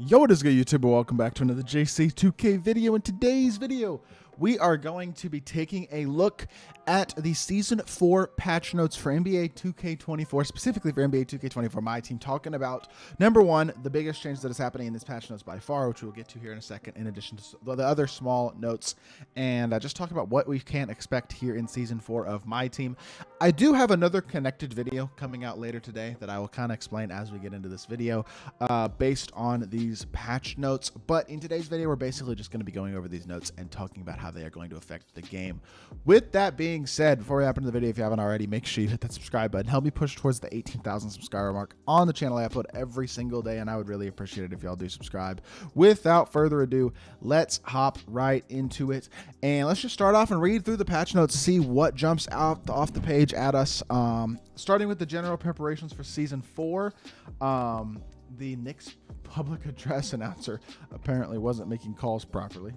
Yo, what is good, YouTube? Welcome back to another JC2K video. In today's video, we are going to be taking a look at the Season 4 patch notes for NBA 2K24, specifically for NBA 2K24 MyTEAM, talking about, number one, the biggest change that is happening in this patch notes by far, which we'll get to here in a second, in addition to the other small notes, and just talk about what we can expect here in Season 4 of MyTEAM. I do have another connected video coming out later today that I will kind of explain as we get into this video, based on these patch notes, but in today's video, we're basically just going to be going over these notes and talking about how they are going to affect the game. With that being said, before we hop into the video, if you haven't already, make sure you hit that subscribe button. Help me push towards the 18,000 subscriber mark on the channel. I upload every single day, and I would really appreciate it if y'all do subscribe. Without further ado, let's hop right into it, and let's just start off and read through the patch notes, see what jumps out off the page at us. Starting with the general preparations for Season 4, the Knicks public address announcer apparently wasn't making calls properly.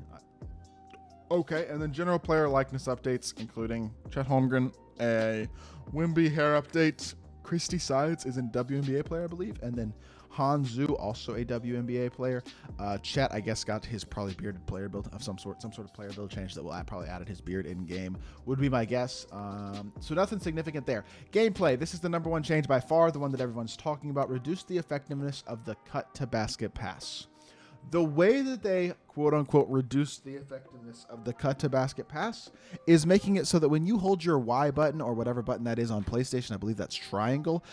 Okay, and then general player likeness updates, including Chet Holmgren, a Wimby hair update. Christy Sides is a WNBA player, I believe, and then Han Zhu, also a WNBA player. Chet, I guess, got his probably bearded player build of some sort of player build change that will probably added his beard in game, would be my guess. So nothing significant there. Gameplay, this is the number one change by far, the one that everyone's talking about. Reduce the effectiveness of the cut to basket pass. The way that they quote-unquote reduce the effectiveness of the cut-to-basket pass is making it so that when you hold your Y button, or whatever button that is on PlayStation, I believe that's triangle,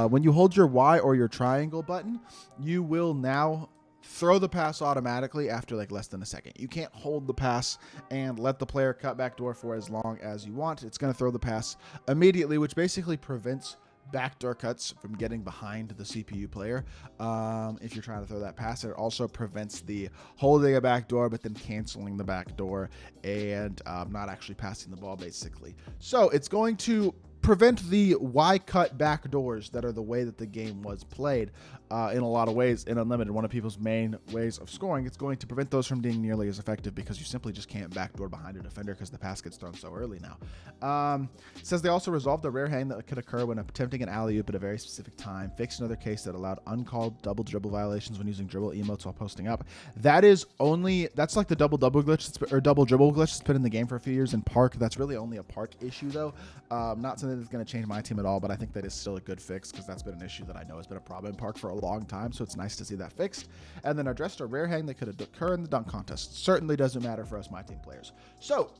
when you hold your Y or your triangle button, you will now throw the pass automatically after like less than a second. You can't hold the pass and let the player cut backdoor for as long as you want. It's going to throw the pass immediately, which basically prevents backdoor cuts from getting behind the CPU player. If you're trying to throw that pass, it also prevents the holding a backdoor but then canceling the backdoor and not actually passing the ball, basically. So it's going to prevent the Y cut backdoors that are the way that the game was played in a lot of ways. In Unlimited, one of people's main ways of scoring, it's going to prevent those from being nearly as effective because you simply just can't backdoor behind a defender because the pass gets thrown so early now. It says they also resolved the rare hang that could occur when attempting an alley-oop at a very specific time, fixed another case that allowed uncalled double dribble violations when using dribble emotes while posting up. That's like the double glitch, or double dribble glitch that's been in the game for a few years in Park. That's really only a Park issue though. Not something that's going to change my team at all, but I think that is still a good fix because that's been an issue that I know has been a problem in Park for a long time, so it's nice to see that fixed. And then addressed a rare hang that could occur in the dunk contest. Certainly doesn't matter for us MyTEAM players. So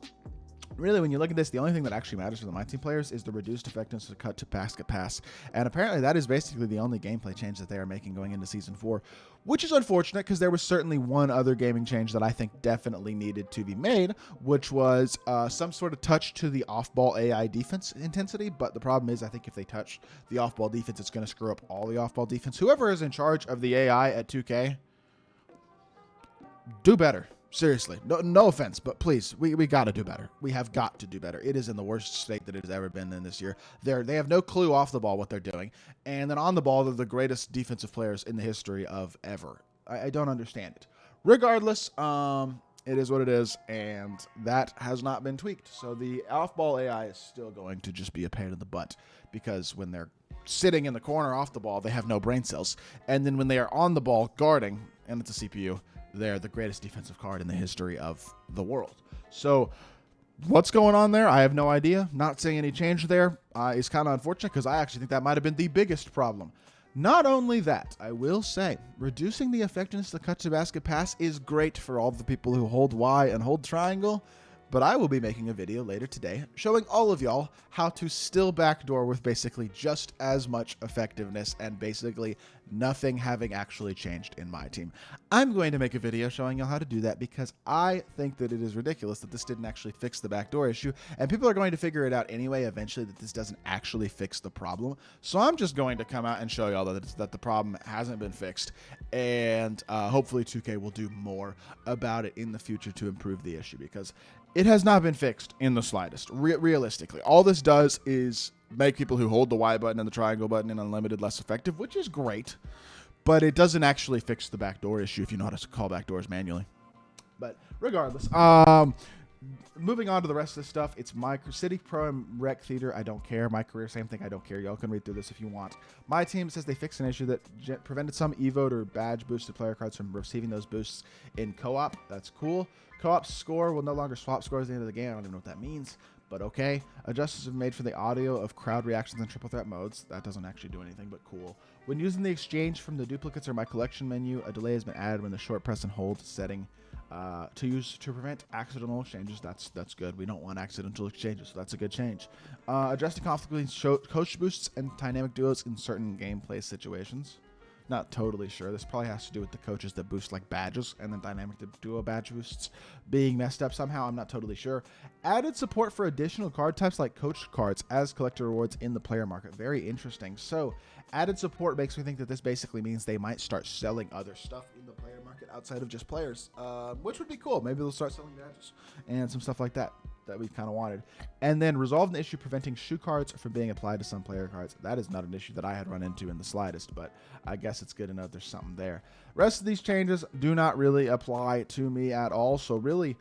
really, when you look at this, the only thing that actually matters for the MyTEAM players is the reduced effectiveness of the cut to basket pass. And apparently that is basically the only gameplay change that they are making going into Season 4, which is unfortunate because there was certainly one other gaming change that I think definitely needed to be made, which was some sort of touch to the off-ball AI defense intensity. But the problem is, I think if they touch the off-ball defense, it's going to screw up all the off-ball defense. Whoever is in charge of the AI at 2K, do better. Seriously, no offense, but please, we got to do better. We have got to do better. It is in the worst state that it has ever been in this year. They have no clue off the ball what they're doing, and then on the ball, they're the greatest defensive players in the history of ever. I don't understand it. Regardless, it is what it is, and that has not been tweaked. So the off-ball AI is still going to just be a pain in the butt because when they're sitting in the corner off the ball, they have no brain cells, and then when they are on the ball guarding, and it's a CPU, they're the greatest defensive card in the history of the world. So what's going on there? I have no idea. Not seeing any change there is kind of unfortunate because I actually think that might have been the biggest problem. Not only that, I will say, reducing the effectiveness of the cut to basket pass is great for all the people who hold Y and hold triangle, but I will be making a video later today showing all of y'all how to still backdoor with basically just as much effectiveness and basically nothing having actually changed in MyTEAM. I'm going to make a video showing y'all how to do that because I think that it is ridiculous that this didn't actually fix the backdoor issue, and people are going to figure it out anyway eventually that this doesn't actually fix the problem. So I'm just going to come out and show y'all that the problem hasn't been fixed, and hopefully 2K will do more about it in the future to improve the issue because it has not been fixed in the slightest. Realistically, all this does is make people who hold the Y button and the triangle button in Unlimited less effective, which is great, but it doesn't actually fix the backdoor issue if you know how to call backdoors manually. But regardless, moving on to the rest of the stuff, it's my City Pro and Rec Theater. I don't care. My career, same thing. I don't care. Y'all can read through this if you want. My team says they fixed an issue that prevented some evote or badge boosted player cards from receiving those boosts in co-op. That's cool. Co-op score will no longer swap scores at the end of the game. I don't even know what that means, but okay. Adjustments have been made for the audio of crowd reactions and triple threat modes. That doesn't actually do anything, but cool. When using the exchange from the duplicates or my collection menu, a delay has been added when the short press and hold setting to prevent accidental exchanges. That's good. We don't want accidental exchanges, so that's a good change. Adjusting conflict between coach boosts and dynamic duos in certain gameplay situations. Not totally sure. This probably has to do with the coaches that boost like badges and then dynamic duo badge boosts being messed up somehow. I'm not totally sure. Added support for additional card types like coach cards as collector rewards in the player market. Very interesting. So added support makes me think that this basically means they might start selling other stuff in the player market outside of just players, which would be cool. Maybe they'll start selling badges and some stuff like that we kind of wanted. And then resolve an issue preventing shoe cards from being applied to some player cards. That is not an issue that I had run into in the slightest, but I guess it's good to know there's something there. Rest of these changes do not really apply to me at all. So really,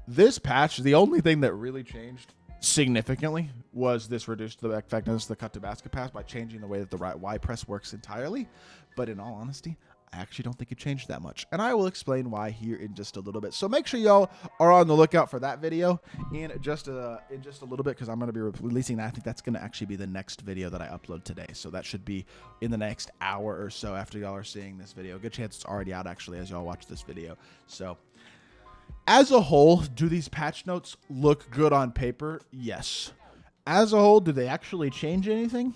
this patch, the only thing that really changed significantly was this reduced the effectiveness of the cut to basket pass by changing the way that the right Y press works entirely. But in all honesty, I actually don't think it changed that much, and I will explain why here in just a little bit. So make sure y'all are on the lookout for that video in just a little bit, because I'm going to be releasing that. I think that's going to actually be the next video that I upload today. So that should be in the next hour or so after y'all are seeing this video. Good chance it's already out actually as y'all watch this video. So as a whole, do these patch notes look good on paper? Yes. As a whole, do they actually change anything?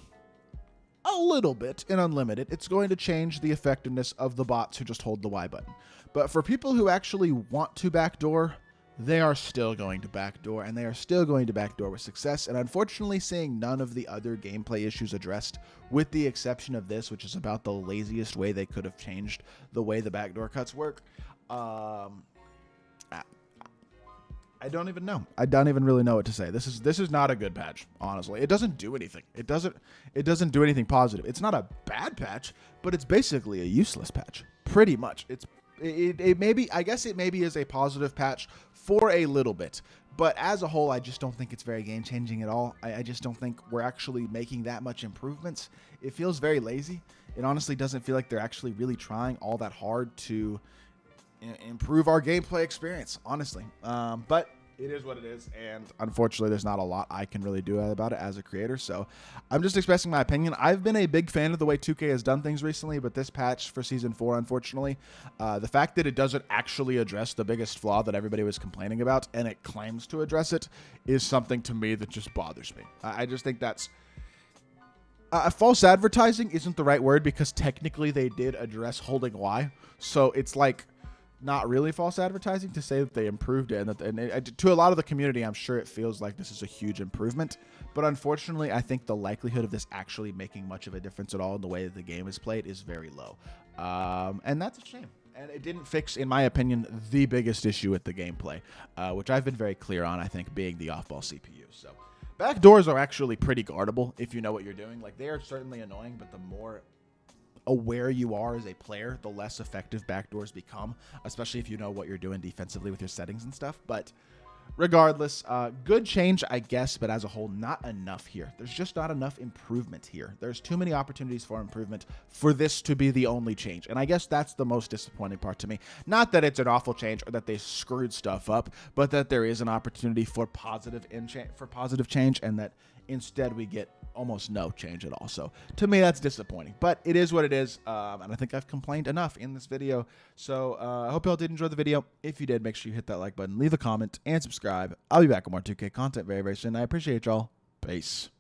A little bit in Unlimited. It's going to change the effectiveness of the bots who just hold the Y button. But for people who actually want to backdoor, they are still going to backdoor, and they are still going to backdoor with success. And unfortunately, seeing none of the other gameplay issues addressed, with the exception of this, which is about the laziest way they could have changed the way the backdoor cuts work, I don't even know. I don't even really know what to say. This is not a good patch, honestly. It doesn't do anything. It doesn't do anything positive. It's not a bad patch, but it's basically a useless patch. Pretty much. It maybe, I guess it maybe is a positive patch for a little bit, but as a whole, I just don't think it's very game changing at all. I just don't think we're actually making that much improvements. It feels very lazy. It honestly doesn't feel like they're actually really trying all that hard to improve our gameplay experience, honestly. But it is what it is, and unfortunately there's not a lot I can really do about it as a creator, so I'm just expressing my opinion. I've been a big fan of the way 2K has done things recently, but this patch for Season 4, unfortunately, the fact that it doesn't actually address the biggest flaw that everybody was complaining about, and it claims to address it, is something to me that just bothers me. I just think that's... false advertising isn't the right word, because technically they did address holding Y, so it's like... not really false advertising to say that they improved it, and to a lot of the community, I'm sure it feels like this is a huge improvement, but unfortunately, I think the likelihood of this actually making much of a difference at all in the way that the game is played is very low, and that's a shame. And it didn't fix, in my opinion, the biggest issue with the gameplay, which I've been very clear on, I think, being the off-ball CPU. So backdoors are actually pretty guardable if you know what you're doing. Like, they are certainly annoying, but the more aware you are as a player, the less effective backdoors become, especially if you know what you're doing defensively with your settings and stuff. But regardless, good change, I guess, but as a whole, not enough here. There's just not enough improvement here. There's too many opportunities for improvement for this to be the only change, and I guess that's the most disappointing part to me. Not that it's an awful change or that they screwed stuff up, but that there is an opportunity for positive change, and that instead we get almost no change at all. So to me, that's disappointing, but it is what it is, and I think I've complained enough in this video. So I hope y'all did enjoy the video. If you did, make sure you hit that like button, leave a comment, and subscribe. I'll be back with more 2K content very, very soon. I appreciate y'all. Peace.